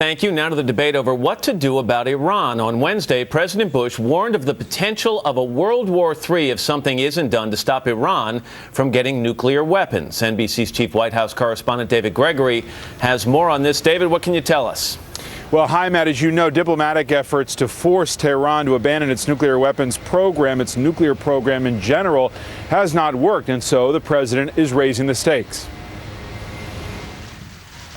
thank you. Now to the debate over what to do about Iran. On Wednesday, President Bush warned of the potential of a World War III if something isn't done to stop Iran from getting nuclear weapons. NBC's chief White House correspondent David Gregory has more on this. David, what can you tell us? Well, hi, Matt. As you know, diplomatic efforts to force Tehran to abandon its nuclear weapons program, its nuclear program in general, has not worked. And so the president is raising the stakes.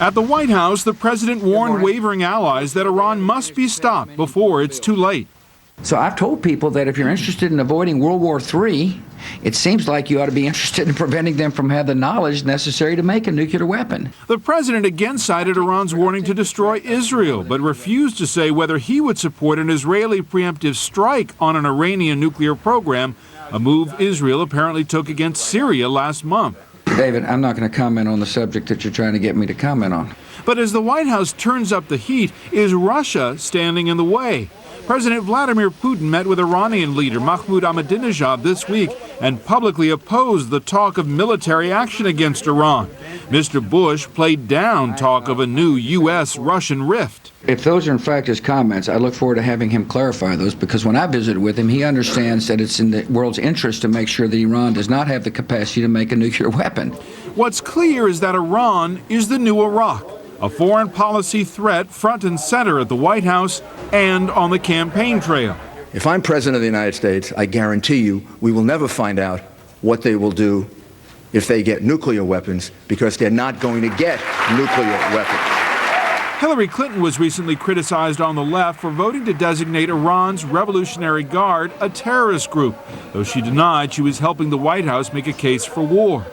At the White House, the president warned wavering allies that Iran must be stopped before it's too late. So I've told people that if you're interested in avoiding World War III, it seems like you ought to be interested in preventing them from having the knowledge necessary to make a nuclear weapon. The president again cited Iran's warning to destroy Israel, but refused to say whether he would support an Israeli preemptive strike on an Iranian nuclear program, a move Israel apparently took against Syria last month. David, I'm not going to comment on the subject that you're trying to get me to comment on. But as the White House turns up the heat, is Russia standing in the way? President Vladimir Putin met with Iranian leader Mahmoud Ahmadinejad this week and publicly opposed the talk of military action against Iran. Mr. Bush played down talk of a new U.S.-Russian rift. If those are in fact his comments, I look forward to having him clarify those, because when I visited with him, he understands that it's in the world's interest to make sure that Iran does not have the capacity to make a nuclear weapon. What's clear is that Iran is the new Iraq, a foreign policy threat front and center at the White House and on the campaign trail. If I'm president of the United States, I guarantee you we will never find out what they will do if they get nuclear weapons, because they're not going to get nuclear weapons. Hillary Clinton was recently criticized on the left for voting to designate Iran's Revolutionary Guard a terrorist group, though she denied she was helping the White House make a case for war.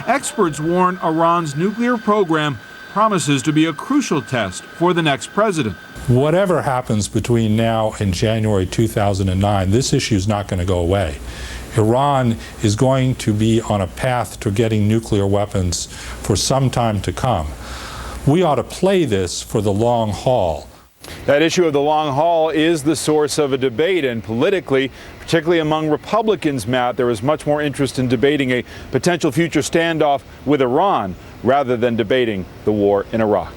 Experts warn Iran's nuclear program promises to be a crucial test for the next president. Whatever happens between now and January 2009, this issue is not going to go away. Iran is going to be on a path to getting nuclear weapons for some time to come. We ought to play this for the long haul. That issue of the long haul is the source of a debate, and politically, particularly among Republicans, Matt, there is much more interest in debating a potential future standoff with Iran rather than debating the war in Iraq.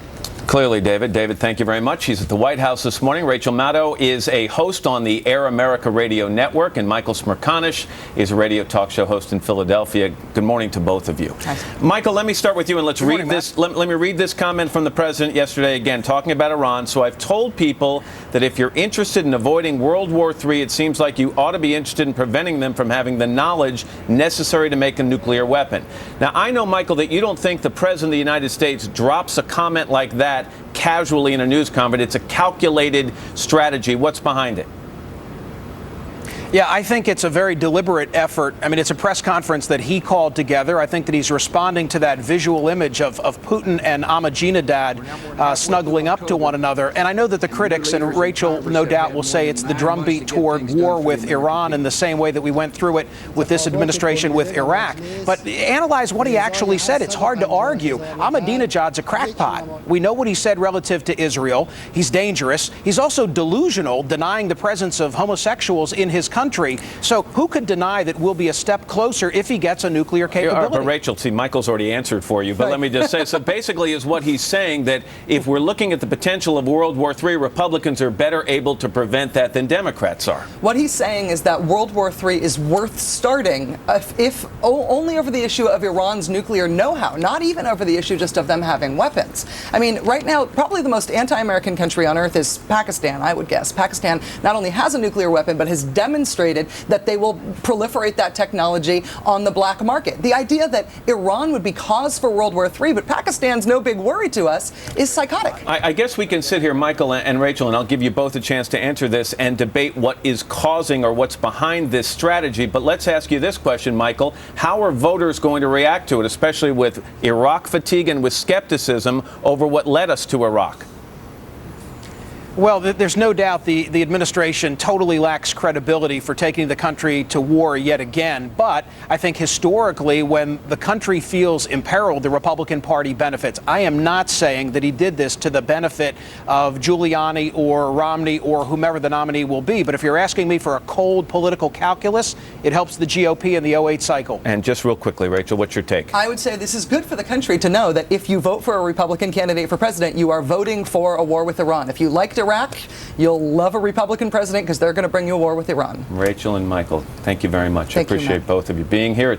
Clearly, David. David, thank you very much. He's at the White House this morning. Rachel Maddow is a host on the Air America radio network, and Michael Smerconish is a radio talk show host in Philadelphia. Good morning to both of you. Hi. Michael, let me start with you, and let's read this. Let me read this comment from the president yesterday, again, talking about Iran. So I've told people that if you're interested in avoiding World War III, it seems like you ought to be interested in preventing them from having the knowledge necessary to make a nuclear weapon. Now, I know, Michael, that you don't think the president of the United States drops a comment like that casually in a news conference. It's a calculated strategy. What's behind it? Yeah, I think it's a very deliberate effort. I mean, it's a press conference that he called together. I think that he's responding to that visual image of Putin and Ahmadinejad snuggling up to one another. And I know that the critics, and Rachel no doubt will say it's the drumbeat toward war with Iran in the same way that we went through it with this administration with Iraq. But analyze what he actually said. It's hard to argue. Ahmadinejad's a crackpot. We know what he said relative to Israel. He's dangerous. He's also delusional, denying the presence of homosexuals in his country. So who could deny that we'll be a step closer if he gets a nuclear capability? But Rachel, see, Michael's already answered for you, but let me just say, so basically is what he's saying, that if we're looking at the potential of World War III, Republicans are better able to prevent that than Democrats are. What he's saying is that World War III is worth starting if only over the issue of Iran's nuclear know-how, not even over the issue just of them having weapons. I mean, right now, probably the most anti-American country on earth is Pakistan, I would guess. Pakistan not only has a nuclear weapon, but has demonstrated that they will proliferate that technology on the black market. The idea that Iran would be cause for World War III, but Pakistan's no big worry to us, is psychotic. I guess we can sit here, Michael and Rachel, and I'll give you both a chance to answer this and debate what is causing or what's behind this strategy. But let's ask you this question, Michael. How are voters going to react to it, especially with Iraq fatigue and with skepticism over what led us to Iraq? Well, there's no doubt the administration totally lacks credibility for taking the country to war yet again. But I think historically, when the country feels imperiled, the Republican Party benefits. I am not saying that he did this to the benefit of Giuliani or Romney or whomever the nominee will be. But if you're asking me for a cold political calculus, it helps the GOP in the 08 cycle. And just real quickly, Rachel, what's your take? I would say this is good for the country to know that if you vote for a Republican candidate for president, you are voting for a war with Iran. If you liked Iraq, you'll love a Republican president because they're going to bring you a war with Iran. Rachel and Michael, thank you very much. I Thank you, appreciate Matt. both of you being here.